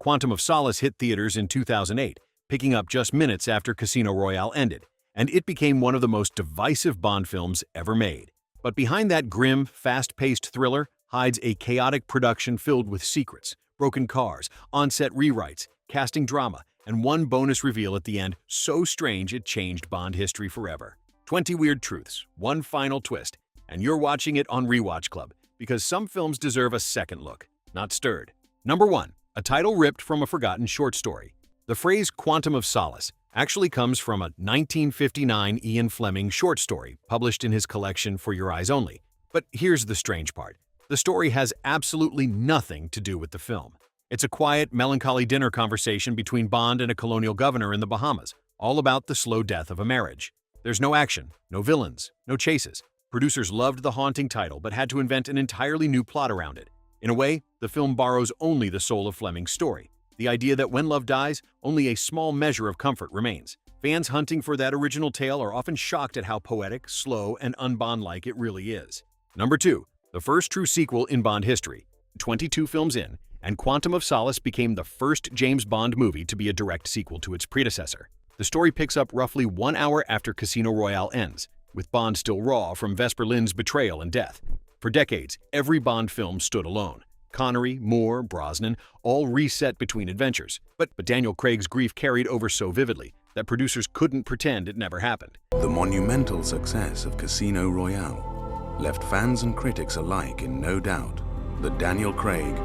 Quantum of Solace hit theaters in 2008, picking up just minutes after Casino Royale ended, and it became one of the most divisive Bond films ever made. But behind that grim, fast-paced thriller hides a chaotic production filled with secrets, broken cars, on-set rewrites, casting drama, and one bonus reveal at the end so strange it changed Bond history forever. 20 weird truths, one final twist, and you're watching it on Rewatch Club, because some films deserve a second look, not stirred. Number 1. A title ripped from a forgotten short story. The phrase Quantum of Solace actually comes from a 1959 Ian Fleming short story published in his collection For Your Eyes Only. But here's the strange part. The story has absolutely nothing to do with the film. It's a quiet, melancholy dinner conversation between Bond and a colonial governor in the Bahamas, all about the slow death of a marriage. There's no action, no villains, no chases. Producers loved the haunting title but had to invent an entirely new plot around it. In a way, the film borrows only the soul of Fleming's story. The idea that when love dies, only a small measure of comfort remains. Fans hunting for that original tale are often shocked at how poetic, slow, and un-Bond-like it really is. Number 2. The first true sequel in Bond history. 22 films in, and Quantum of Solace became the first James Bond movie to be a direct sequel to its predecessor. The story picks up roughly 1 hour after Casino Royale ends, with Bond still raw from Vesper Lynd's betrayal and death. For decades, every Bond film stood alone. Connery, Moore, Brosnan, all reset between adventures. But Daniel Craig's grief carried over so vividly that producers couldn't pretend it never happened. The monumental success of Casino Royale left fans and critics alike in no doubt that Daniel Craig.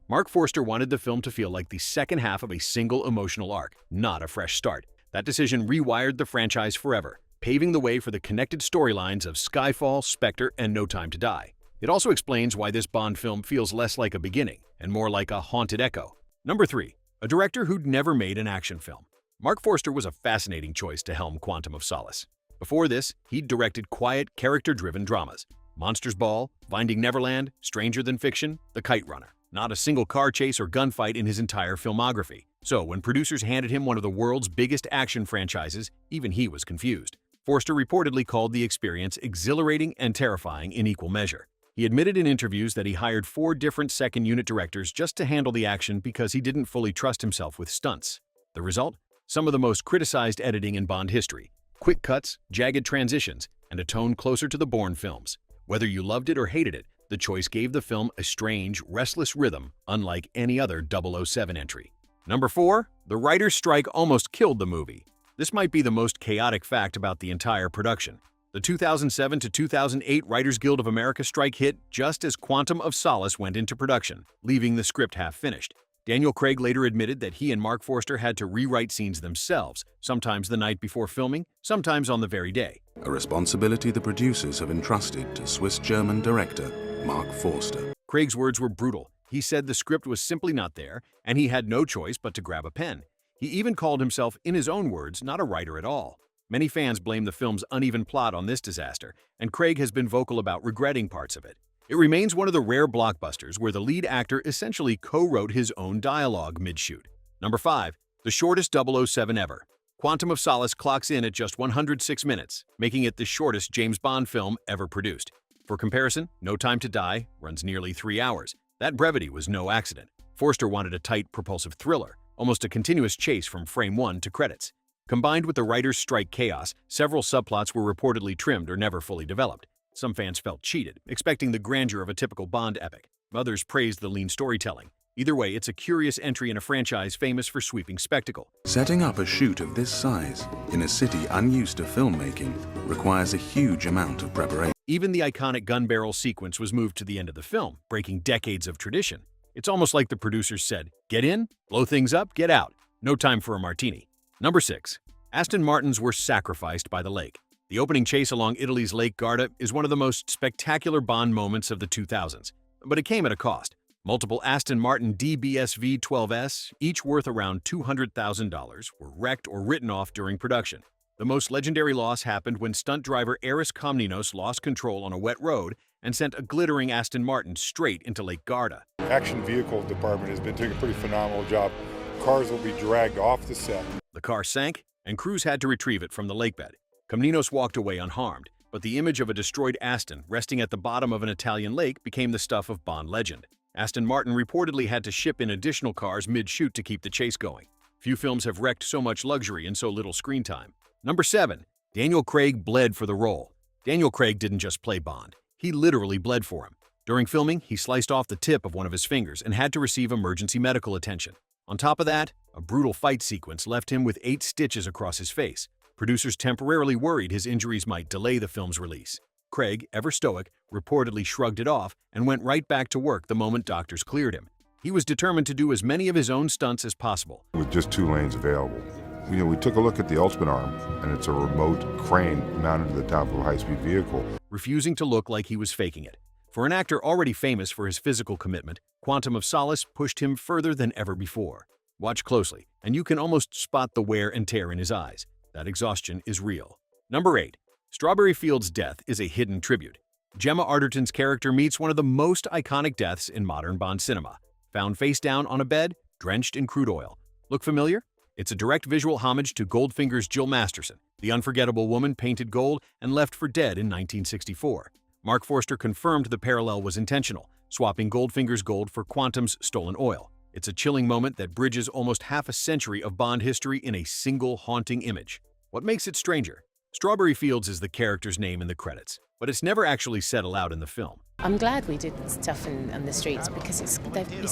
Mark Forster wanted the film to feel like the second half of a single emotional arc, not a fresh start. That decision rewired the franchise forever, paving the way for the connected storylines of Skyfall, Spectre, and No Time to Die. It also explains why this Bond film feels less like a beginning and more like a haunted echo. Number 3. A director who'd never made an action film. Mark Forster was a fascinating choice to helm Quantum of Solace. Before this, he'd directed quiet, character-driven dramas. Monsters Ball, Finding Neverland, Stranger Than Fiction, The Kite Runner. Not a single car chase or gunfight in his entire filmography. So when producers handed him one of the world's biggest action franchises, even he was confused. Forster reportedly called the experience exhilarating and terrifying in equal measure. He admitted in interviews that he hired 4 different second-unit directors just to handle the action because he didn't fully trust himself with stunts. The result? Some of the most criticized editing in Bond history. Quick cuts, jagged transitions, and a tone closer to the Bourne films. Whether you loved it or hated it, the choice gave the film a strange, restless rhythm unlike any other 007 entry. Number 4. The writer's strike almost killed the movie. This might be the most chaotic fact about the entire production. The 2007 to 2008 Writers Guild of America strike hit just as Quantum of Solace went into production, leaving the script half-finished. Daniel Craig later admitted that he and Mark Forster had to rewrite scenes themselves, sometimes the night before filming, sometimes on the very day. A responsibility the producers have entrusted to Swiss-German director Mark Forster. Craig's words were brutal. He said the script was simply not there, and he had no choice but to grab a pen. He even called himself, in his own words, not a writer at all. Many fans blame the film's uneven plot on this disaster, and Craig has been vocal about regretting parts of it. It remains one of the rare blockbusters where the lead actor essentially co-wrote his own dialogue mid-shoot. Number 5. The shortest 007 ever. Quantum of Solace clocks in at just 106 minutes, making it the shortest James Bond film ever produced. For comparison, No Time to Die runs nearly 3 hours. That brevity was no accident. Forster wanted a tight, propulsive thriller, almost a continuous chase from frame 1 to credits. Combined with the writer's strike chaos, several subplots were reportedly trimmed or never fully developed. Some fans felt cheated, expecting the grandeur of a typical Bond epic. Others praised the lean storytelling. Either way, it's a curious entry in a franchise famous for sweeping spectacle. Setting up a shoot of this size in a city unused to filmmaking requires a huge amount of preparation. Even the iconic gun barrel sequence was moved to the end of the film, breaking decades of tradition. It's almost like the producers said, "Get in, blow things up, get out. No time for a martini." Number 6. Aston Martins were sacrificed by the lake. The opening chase along Italy's Lake Garda is one of the most spectacular Bond moments of the 2000s, but it came at a cost. Multiple Aston Martin DBSV 12S, each worth around $200,000, were wrecked or written off during production. The most legendary loss happened when stunt driver Aris Komnenos lost control on a wet road and sent a glittering Aston Martin straight into Lake Garda. Action vehicle department has been doing a pretty phenomenal job. Cars will be dragged off the set. The car sank, and crews had to retrieve it from the lakebed. Komnenos walked away unharmed, but the image of a destroyed Aston resting at the bottom of an Italian lake became the stuff of Bond legend. Aston Martin reportedly had to ship in additional cars mid-shoot to keep the chase going. Few films have wrecked so much luxury in so little screen time. Number 7. Daniel Craig bled for the role. Daniel Craig didn't just play Bond. He literally bled for him. During filming, he sliced off the tip of one of his fingers and had to receive emergency medical attention. On top of that, a brutal fight sequence left him with 8 stitches across his face. Producers temporarily worried his injuries might delay the film's release. Craig, ever stoic, reportedly shrugged it off and went right back to work the moment doctors cleared him. He was determined to do as many of his own stunts as possible. With just 2 lanes available. We took a look at the ultimate arm, and it's a remote crane mounted to the top of a high-speed vehicle. Refusing to look like he was faking it. For an actor already famous for his physical commitment, Quantum of Solace pushed him further than ever before. Watch closely, and you can almost spot the wear and tear in his eyes. That exhaustion is real. Number 8. Strawberry Field's death is a hidden tribute. Gemma Arterton's character meets one of the most iconic deaths in modern Bond cinema. Found face down on a bed, drenched in crude oil. Look familiar? It's a direct visual homage to Goldfinger's Jill Masterson, the unforgettable woman painted gold and left for dead in 1964. Mark Forster confirmed the parallel was intentional, swapping Goldfinger's gold for Quantum's stolen oil. It's a chilling moment that bridges almost half a century of Bond history in a single haunting image. What makes it stranger? Strawberry Fields is the character's name in the credits, but it's never actually said aloud in the film. I'm glad we did stuff on the streets because it's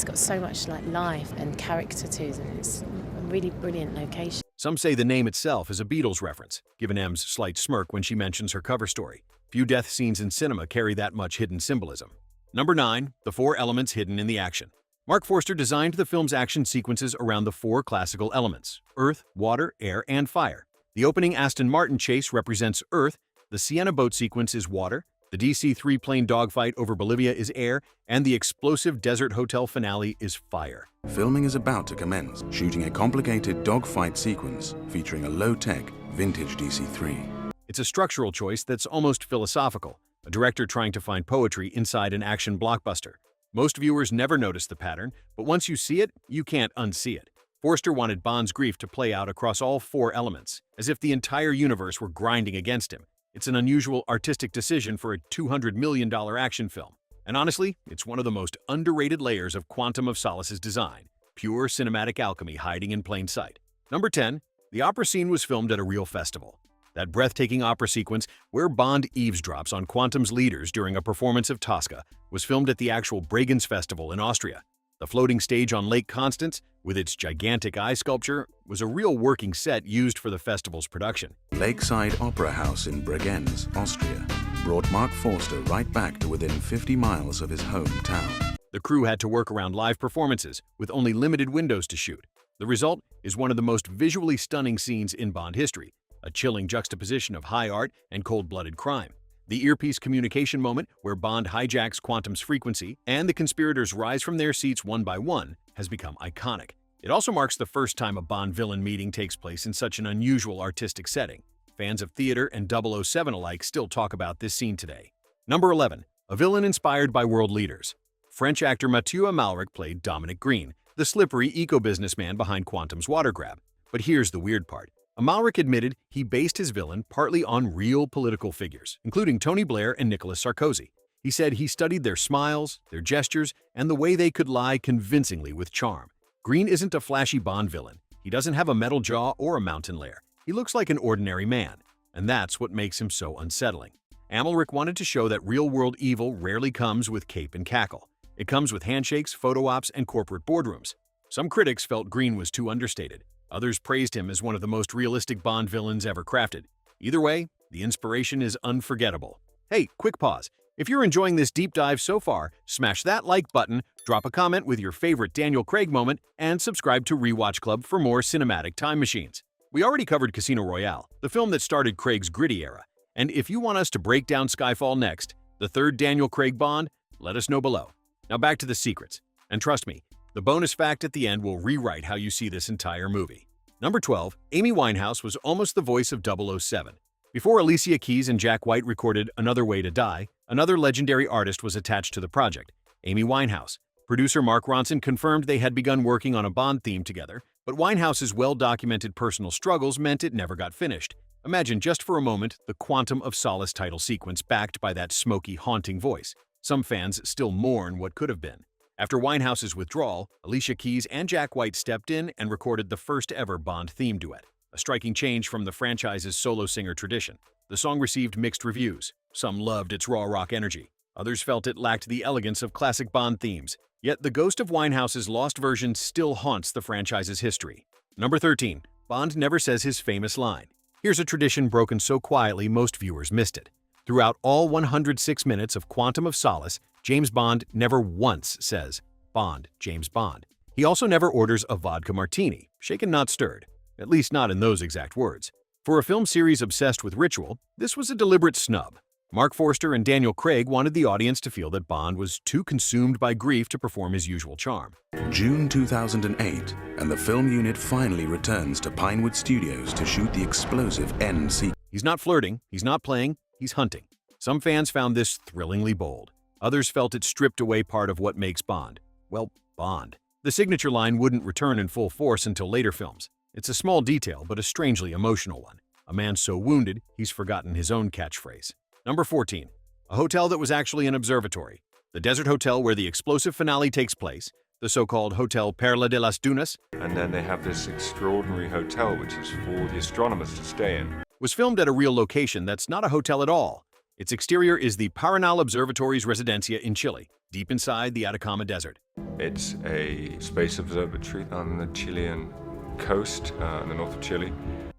got so much life and character to them. It's a really brilliant location. Some say the name itself is a Beatles reference, given M's slight smirk when she mentions her cover story. Few death scenes in cinema carry that much hidden symbolism. Number 9. The 4 elements hidden in the action. Mark Forster designed the film's action sequences around the 4 classical elements: earth, water, air, and fire. The opening Aston Martin chase represents earth, the Sienna boat sequence is water, the DC-3 plane dogfight over Bolivia is air, and the explosive desert hotel finale is fire. Filming is about to commence, shooting a complicated dogfight sequence featuring a low-tech, vintage DC-3. It's a structural choice that's almost philosophical, a director trying to find poetry inside an action blockbuster. Most viewers never notice the pattern, but once you see it, you can't unsee it. Forster wanted Bond's grief to play out across all 4 elements, as if the entire universe were grinding against him. It's an unusual artistic decision for a $200 million action film. And honestly, it's one of the most underrated layers of Quantum of Solace's design. Pure cinematic alchemy hiding in plain sight. Number 10. The opera scene was filmed at a real festival. That breathtaking opera sequence where Bond eavesdrops on Quantum's leaders during a performance of Tosca was filmed at the actual Bregenz Festival in Austria. The floating stage on Lake Constance, with its gigantic eye sculpture, was a real working set used for the festival's production. Lakeside Opera House in Bregenz, Austria, brought Mark Forster right back to within 50 miles of his hometown. The crew had to work around live performances, with only limited windows to shoot. The result is one of the most visually stunning scenes in Bond history, a chilling juxtaposition of high art and cold-blooded crime. The earpiece communication moment, where Bond hijacks Quantum's frequency and the conspirators rise from their seats one by one, has become iconic. It also marks the first time a Bond villain meeting takes place in such an unusual artistic setting. Fans of theater and 007 alike still talk about this scene today. Number 11. A villain inspired by world leaders. French actor Mathieu Amalric played Dominic Green, the slippery eco-businessman behind Quantum's water grab. But here's the weird part. Amalric admitted he based his villain partly on real political figures, including Tony Blair and Nicolas Sarkozy. He said he studied their smiles, their gestures, and the way they could lie convincingly with charm. Green isn't a flashy Bond villain. He doesn't have a metal jaw or a mountain lair. He looks like an ordinary man, and that's what makes him so unsettling. Amalric wanted to show that real-world evil rarely comes with cape and cackle. It comes with handshakes, photo ops, and corporate boardrooms. Some critics felt Green was too understated. Others praised him as one of the most realistic Bond villains ever crafted. Either way, the inspiration is unforgettable. Hey, quick pause. If you're enjoying this deep dive so far, smash that like button, drop a comment with your favorite Daniel Craig moment, and subscribe to Rewatch Club for more cinematic time machines. We already covered Casino Royale, the film that started Craig's gritty era. And if you want us to break down Skyfall next, the 3rd Daniel Craig Bond, let us know below. Now back to the secrets. And trust me, the bonus fact at the end will rewrite how you see this entire movie. Number 12. Amy Winehouse was almost the voice of 007. Before Alicia Keys and Jack White recorded Another Way to Die, another legendary artist was attached to the project, Amy Winehouse. Producer Mark Ronson confirmed they had begun working on a Bond theme together, but Winehouse's well-documented personal struggles meant it never got finished. Imagine just for a moment the Quantum of Solace title sequence backed by that smoky, haunting voice. Some fans still mourn what could have been. After Winehouse's withdrawal, Alicia Keys and Jack White stepped in and recorded the first-ever Bond theme duet, a striking change from the franchise's solo singer tradition. The song received mixed reviews. Some loved its raw rock energy. Others felt it lacked the elegance of classic Bond themes. Yet the ghost of Winehouse's lost version still haunts the franchise's history. Number 13. Bond never says his famous line. Here's a tradition broken so quietly most viewers missed it. Throughout all 106 minutes of Quantum of Solace, James Bond never once says, "Bond, James Bond." He also never orders a vodka martini, shaken not stirred, at least not in those exact words. For a film series obsessed with ritual, this was a deliberate snub. Mark Forster and Daniel Craig wanted the audience to feel that Bond was too consumed by grief to perform his usual charm. June 2008, and the film unit finally returns to Pinewood Studios to shoot the explosive end sequence. He's not flirting, he's not playing, he's hunting. Some fans found this thrillingly bold. Others felt it stripped away part of what makes Bond. Well, Bond. The signature line wouldn't return in full force until later films. It's a small detail, but a strangely emotional one. A man so wounded, he's forgotten his own catchphrase. Number 14. A hotel that was actually an observatory. The desert hotel where the explosive finale takes place, the so-called Hotel Perla de las Dunas, and then they have this extraordinary hotel which is for the astronomers to stay in, was filmed at a real location that's not a hotel at all. Its exterior is the Paranal Observatory's residencia in Chile, deep inside the Atacama Desert. It's a space observatory on the Chilean coast, in the north of Chile.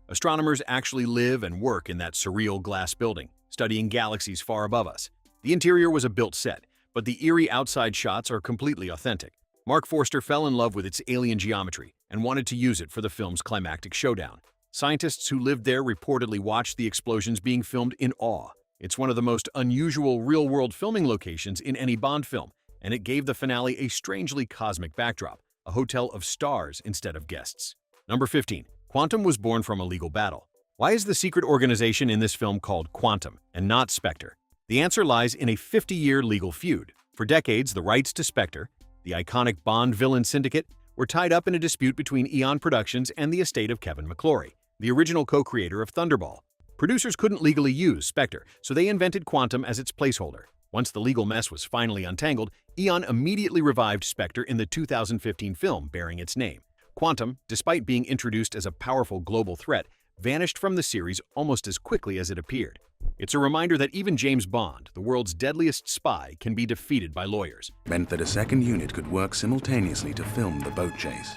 Astronomers actually live and work in that surreal glass building, studying galaxies far above us. The interior was a built set, but the eerie outside shots are completely authentic. Mark Forster fell in love with its alien geometry and wanted to use it for the film's climactic showdown. Scientists who lived there reportedly watched the explosions being filmed in awe. It's one of the most unusual real-world filming locations in any Bond film, and it gave the finale a strangely cosmic backdrop, a hotel of stars instead of guests. Number 15. Quantum was born from a legal battle. Why is the secret organization in this film called Quantum and not Spectre? The answer lies in a 50-year legal feud. For decades, the rights to Spectre, the iconic Bond villain syndicate, were tied up in a dispute between Eon Productions and the estate of Kevin McClory, the original co-creator of Thunderball. Producers couldn't legally use Spectre, so they invented Quantum as its placeholder. Once the legal mess was finally untangled, Eon immediately revived Spectre in the 2015 film bearing its name. Quantum, despite being introduced as a powerful global threat, vanished from the series almost as quickly as it appeared. It's a reminder that even James Bond, the world's deadliest spy, can be defeated by lawyers. Meant that a second unit could work simultaneously to film the boat chase,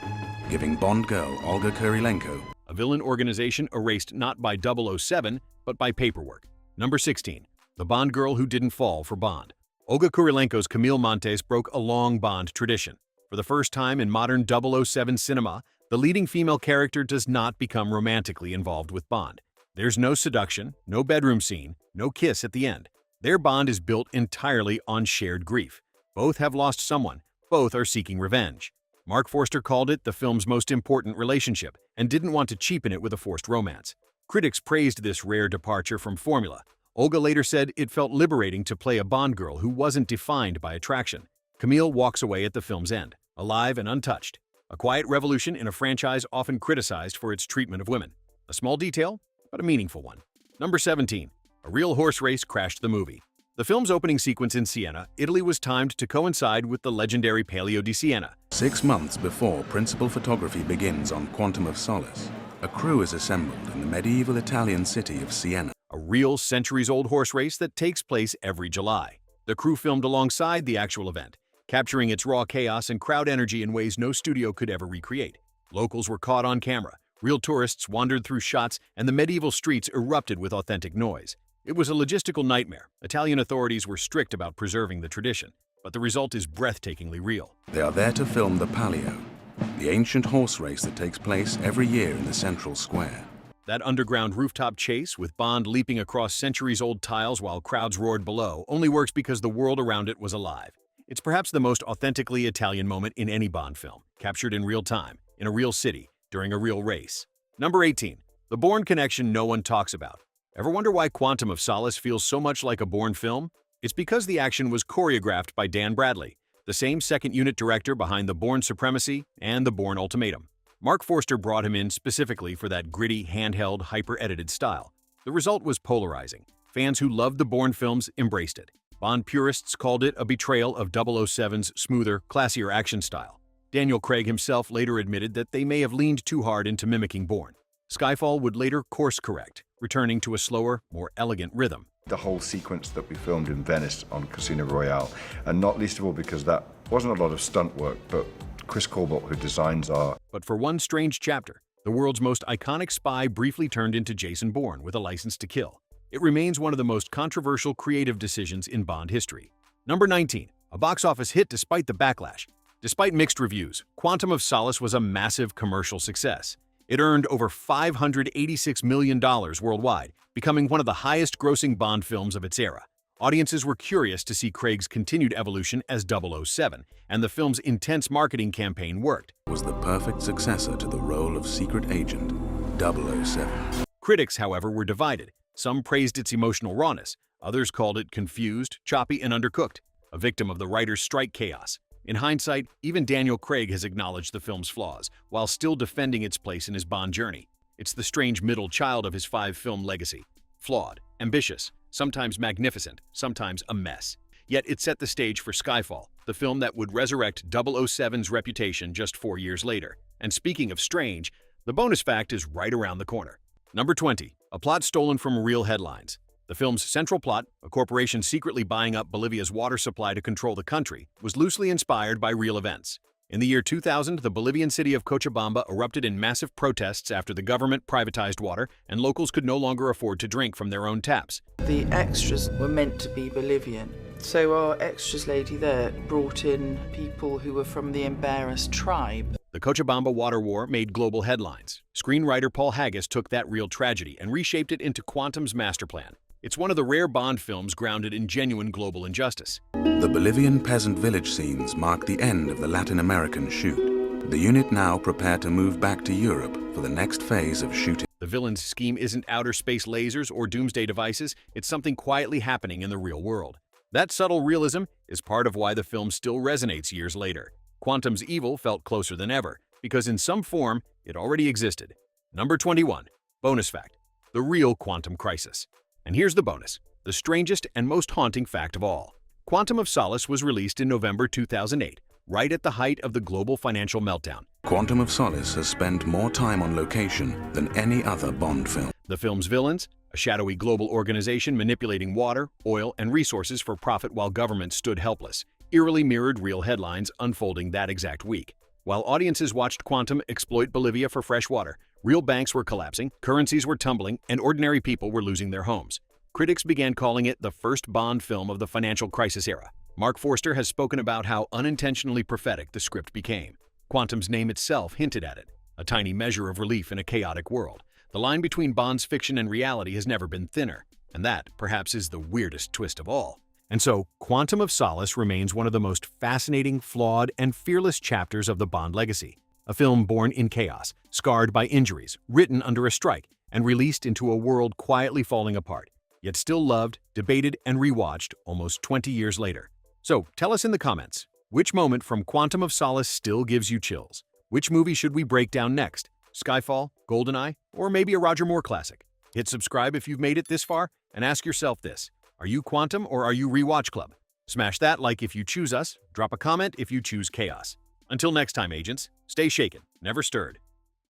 giving Bond girl Olga Kurilenko a villain organization erased not by 007, but by paperwork. Number 16. The Bond girl who didn't fall for Bond. Olga Kurilenko's Camille Montes broke a long Bond tradition. For the first time in modern 007 cinema, the leading female character does not become romantically involved with Bond. There's no seduction, no bedroom scene, no kiss at the end. Their bond is built entirely on shared grief. Both have lost someone. Both are seeking revenge. Mark Forster called it the film's most important relationship and didn't want to cheapen it with a forced romance. Critics praised this rare departure from formula. Olga later said it felt liberating to play a Bond girl who wasn't defined by attraction. Camille walks away at the film's end, alive and untouched. A quiet revolution in a franchise often criticized for its treatment of women. A small detail, but a meaningful one. Number 17. A real horse race crashed the movie. The film's opening sequence in Siena, Italy was timed to coincide with the legendary Palio di Siena. 6 months before principal photography begins on Quantum of Solace, a crew is assembled in the medieval Italian city of Siena. A real centuries-old horse race that takes place every July. The crew filmed alongside the actual event, capturing its raw chaos and crowd energy in ways no studio could ever recreate. Locals were caught on camera, real tourists wandered through shots, and the medieval streets erupted with authentic noise. It was a logistical nightmare. Italian authorities were strict about preserving the tradition, but the result is breathtakingly real. They are there to film the Palio, the ancient horse race that takes place every year in the central square. That underground rooftop chase, with Bond leaping across centuries-old tiles while crowds roared below, only works because the world around it was alive. It's perhaps the most authentically Italian moment in any Bond film, captured in real time, in a real city, during a real race. Number 18. The Bourne connection no one talks about. Ever wonder why Quantum of Solace feels so much like a Bourne film? It's because the action was choreographed by Dan Bradley, the same second-unit director behind the Bourne Supremacy and the Bourne Ultimatum. Mark Forster brought him in specifically for that gritty, handheld, hyper-edited style. The result was polarizing. Fans who loved the Bourne films embraced it. Bond purists called it a betrayal of 007's smoother, classier action style. Daniel Craig himself later admitted that they may have leaned too hard into mimicking Bourne. Skyfall would later course-correct, returning to a slower, more elegant rhythm. The whole sequence that we filmed in Venice on Casino Royale, and not least of all because that wasn't a lot of stunt work, but Chris Corbett, who designs our... But for one strange chapter, the world's most iconic spy briefly turned into Jason Bourne with a license to kill. It remains one of the most controversial creative decisions in Bond history. Number 19, a box office hit despite the backlash. Despite mixed reviews, Quantum of Solace was a massive commercial success. It earned over $586 million worldwide, becoming one of the highest-grossing Bond films of its era. Audiences were curious to see Craig's continued evolution as 007, and the film's intense marketing campaign worked. It was the perfect successor to the role of secret agent 007. Critics, however, were divided. Some praised its emotional rawness, others called it confused, choppy, and undercooked, a victim of the writer's strike chaos. In hindsight, even Daniel Craig has acknowledged the film's flaws, while still defending its place in his Bond journey. It's the strange middle child of his five-film legacy. Flawed, ambitious, sometimes magnificent, sometimes a mess. Yet it set the stage for Skyfall, the film that would resurrect 007's reputation just 4 years later. And speaking of strange, the bonus fact is right around the corner. Number 20, a plot stolen from real headlines. The film's central plot, a corporation secretly buying up Bolivia's water supply to control the country, was loosely inspired by real events. In the year 2000, the Bolivian city of Cochabamba erupted in massive protests after the government privatized water and locals could no longer afford to drink from their own taps. The extras were meant to be Bolivian. So our extras lady there brought in people who were from the embarrassed tribe. The Cochabamba water war made global headlines. Screenwriter Paul Haggis took that real tragedy and reshaped it into Quantum's master plan. It's one of the rare Bond films grounded in genuine global injustice. The Bolivian peasant village scenes mark the end of the Latin American shoot. The unit now prepare to move back to Europe for the next phase of shooting. The villain's scheme isn't outer space lasers or doomsday devices, it's something quietly happening in the real world. That subtle realism is part of why the film still resonates years later. Quantum's evil felt closer than ever, because in some form, it already existed. Number 21. Bonus fact. The real quantum crisis. And here's the bonus, the strangest and most haunting fact of all. Quantum of Solace was released in November 2008, right at the height of the global financial meltdown. Quantum of Solace has spent more time on location than any other Bond film. The film's villains, a shadowy global organization manipulating water, oil, and resources for profit while governments stood helpless, eerily mirrored real headlines unfolding that exact week. While audiences watched Quantum exploit Bolivia for fresh water, real banks were collapsing, currencies were tumbling, and ordinary people were losing their homes. Critics began calling it the first Bond film of the financial crisis era. Mark Forster has spoken about how unintentionally prophetic the script became. Quantum's name itself hinted at it, a tiny measure of relief in a chaotic world. The line between Bond's fiction and reality has never been thinner, and that, perhaps, is the weirdest twist of all. And so, Quantum of Solace remains one of the most fascinating, flawed, and fearless chapters of the Bond legacy. A film born in chaos, scarred by injuries, written under a strike, and released into a world quietly falling apart, yet still loved, debated, and rewatched almost 20 years later. So, tell us in the comments, which moment from Quantum of Solace still gives you chills? Which movie should we break down next? Skyfall, GoldenEye, or maybe a Roger Moore classic? Hit subscribe if you've made it this far, and ask yourself this. Are you Quantum or are you RewatchClub? Smash that like if you choose us, drop a comment if you choose chaos. Until next time, agents, stay shaken, never stirred.